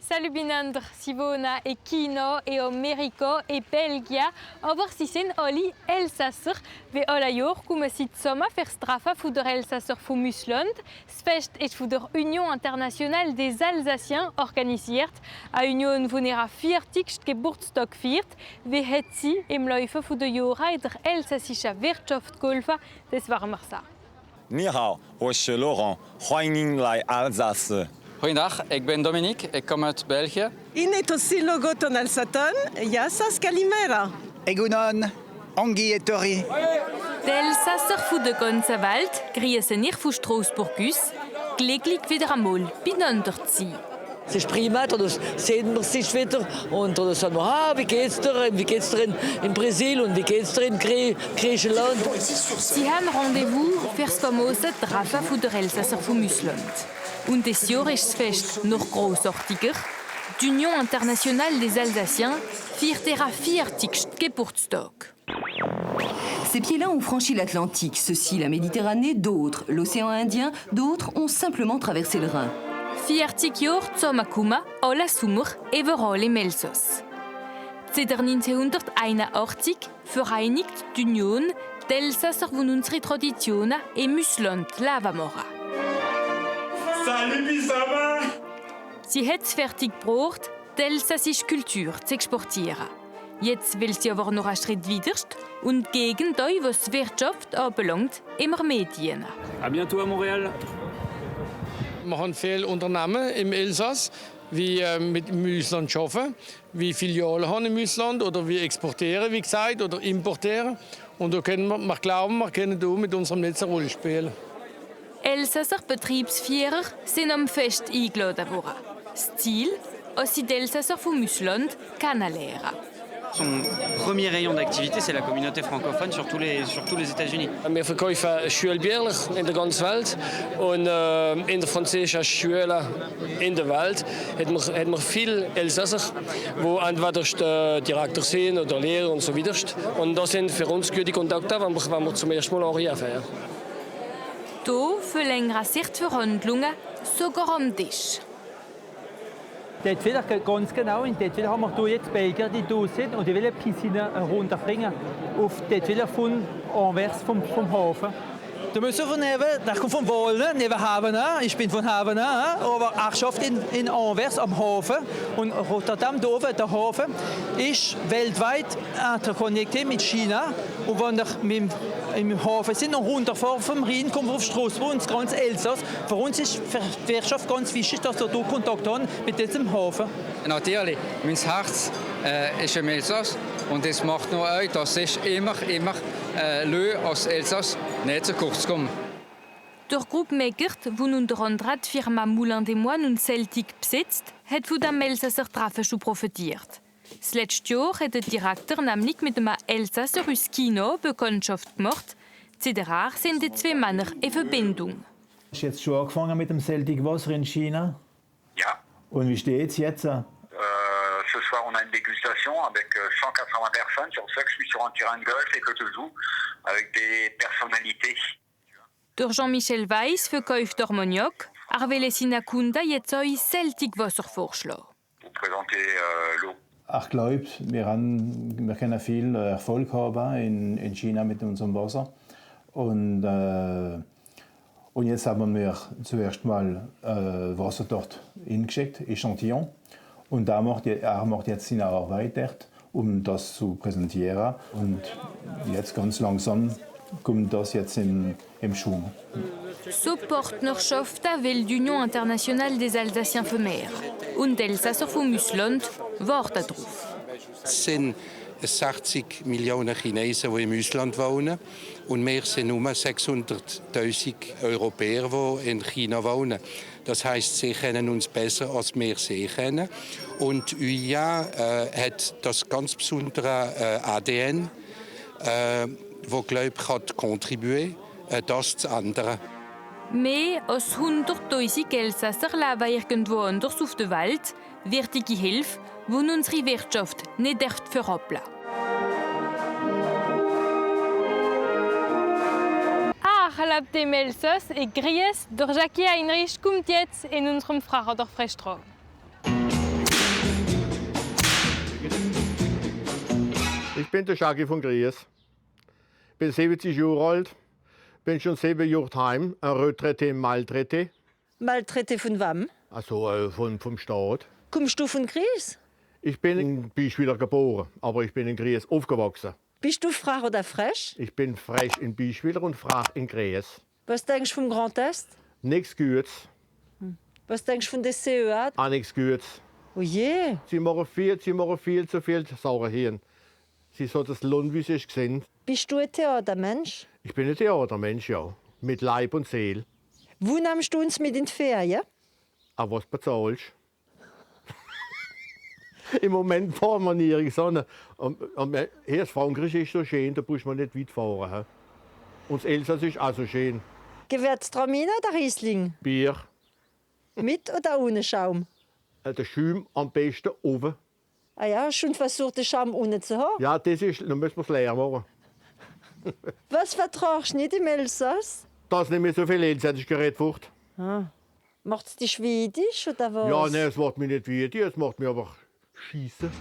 Salut binander, Sivona e Kino e Americo e Belgia, aber sie sind alle Elsasser, wie alle Jahre kommen sie zusammen für das Treffen der Elsasser von Müsland. Das Fest ist von der Union Internationale des Alsaciens organisiert. Eine Union, die ihren 40. Geburtstag feiert, wie hat sie im Laufe der Jahre der elsassischen Wirtschaft geholfen, das wollen wir sagen. 你好，我是 Laurent，欢迎来 Alsace。 Goedendag, ik ben Dominique, ik kom uit België. Inetosi logoton alsaton, yassas kalimera. Egunon, Anguille et Tori. D'Elsasser von der ganzen Welt grüßen nicht von Straßburg aus, gelegentlich wieder einmal beieinander zu sein. Es ist prima, da sehen wir sich wieder und da sagen wir, wie geht's dir in Brasil und wie geht's dir in Griechenland. Sie haben Rendezvous für das famose Treffen der Elsasser von Müsland. Und dieses Jahr ist das Fest noch grossartiger. Die Union Internationale des Alsaciens feiert ihren 40. Geburtstag. Ces pieds-là ont franchi l'Atlantique, ceux-ci la Méditerranée, d'autres l'océan Indien, d'autres ont simplement traversé le Rhin. 40 Jahre zusammengekommen, alle Sommer, überall im Elsass. Seit 1981 vereinigt die Union die Elsasser, die unsere Traditionen im Müsland leben machen. Salut Bisama! Sie hat es fertig gebracht, die elsassische Kultur zu exportieren. Jetzt will sie aber noch einen Schritt weiter und gegen die, was die Wirtschaft anbelangt, immer mehr dienen. À bientôt à Montréal. Wir haben viele Unternehmen im Elsass, wie mit Müsland arbeiten, wie Filialen haben im Müsland oder wie exportieren, wie gesagt, oder importieren. Und da können wir glauben, wir können hier mit unserem Netz eine Rolle spielen. Elsasser Betriebsführer sind am Fest eingeladen worden. Das Ziel, dass sie die Elsasser von Müsland kennenlernen. Son premier rayon d'activité, c'est la communauté francophone sur tous les États-Unis. Wir verkaufen Schulbücher in der ganzen Welt und in der französischen Schule in der Welt hat man viele Elsasser, die entweder Direktor sind oder Lehrer und so weiter. Und das sind für uns gute Kontakte, wenn wir zum ersten Mal anrufen. Hier verlängern sich die Verhandlungen sogar am Tisch. Dort vielleicht ganz genau, und dort haben wir hier jetzt Belgier, die da sind und die wollen die Piscine runterbringen. Auf dort wieder von Anvers, vom Hafen. Da müssen wir nehmen, ich komme von Wohlen, neben Havana, ich bin von Havana, aber ich arbeite in Anvers am Hafen. Und Rotterdam, da oben, der Hafen, ist weltweit interconnected mit China. Und wenn wir im Hafen sind und runterfahren vom Rhein, kommen wir auf Straßburg und das ganze Elsass. Für uns ist für die Wirtschaft ganz wichtig, dass wir hier Kontakt haben mit diesem Hafen. Natuurlijk, mijn hart is im Elsass und das macht nur uit, dass ich immer leuk als Elsass nicht zu kurz komme. Der Gruppe Meckert, die unter anderem die Firma Moulin des Moines und Celtic besitzt, hat von dem Elsasser Treffen schon profitiert. Das letzte Jahr hat der Direktor nämlich mit einem Elsasser aus Kino Bekanntschaft gemacht. Seither sind die zwei Männer in Verbindung. Hast du jetzt schon angefangen mit dem Celtic Wasser in China? Ja. Und wie steht es jetzt? Ce soir, on a une dégustation avec 180 personnes. C'est pour ça que je suis sur un terrain de golf et que je joue avec des personnalités. Der Jean-Michel Weiss verkauft Armagnac. Will seinen Kunden jetzt auch Celtic Wasser vorschlagen. Vous présentez l'eau. Ich glaube, wir können viel Erfolg haben in China mit unserem Wasser. Und jetzt haben wir zuerst mal Wasser dort hingeschickt, Echantillon. Und er macht jetzt seine Arbeit dort, um das zu präsentieren. Und jetzt ganz langsam kommt das jetzt im Schwung. So Partnerschaften will die Union Internationale des Alsaciens vermehren. Und Elsasser von Müsland warten darauf. Es sind 60 Millionen Chinesen, die im Ausland wohnen. Und wir sind nur 600'000 Europäer, die in China wohnen. Das heisst, sie kennen uns besser, als wir sie kennen. Und UIA hat das ganz besondere ADN, das, glaube ich, hat contribuer, das zu ändern. Mehr als 100'000 Elsasser leben irgendwo anders auf der Welt. Wichtige Hilfe, die unsere Wirtschaft nicht verrappeln darf. Halab dem Elsass et Gries, der Jackie Heinrich kommt jetzt in unserem Fahrrad auf Freistraße. Ich bin der Schagi von Gries. Bin 70 Jahre alt. Bin schon 7 Jahre daheim. Ein Retraité, Maltraité. Maltraité von wem? Also vom Staat. Kommst du von Gries? Ich bin in Bischwiller geboren, aber ich bin in Gries aufgewachsen. Bist du frech oder frech? Ich bin frech in Bischwiller und frech in Gries. Was denkst du vom Grand Est? Nichts Gutes. Was denkst du von der CEA? Auch nichts Gutes. Oh je. Sie machen viel zu viel Sachen hier. Sie so das Land, wie sie es gesehen. Bist du ein Theatermensch? Ich bin ein Theatermensch, ja. Mit Leib und Seele. Wo nimmst du uns mit in die Ferien? Aber was bezahlst du? Im Moment fahren wir nirgends hin. Hier Frankreich ist so schön, da muss man nicht weit fahren. He? Und das Elsass ist auch so schön. Gewürztraminer oder Riesling? Bier. Mit oder ohne Schaum? Der Schaum am besten oben. Ah ja, schon versucht, den Schaum unten zu haben? Ja, das ist, dann müssen wir es leer machen. Was vertragst du nicht im Elsass? Dass nicht mehr so viel Elsässisch geredet wird. Ah. Macht es dich schwedisch oder was? Ja, nein, es macht mich nicht wütend, es macht mich einfach schießen.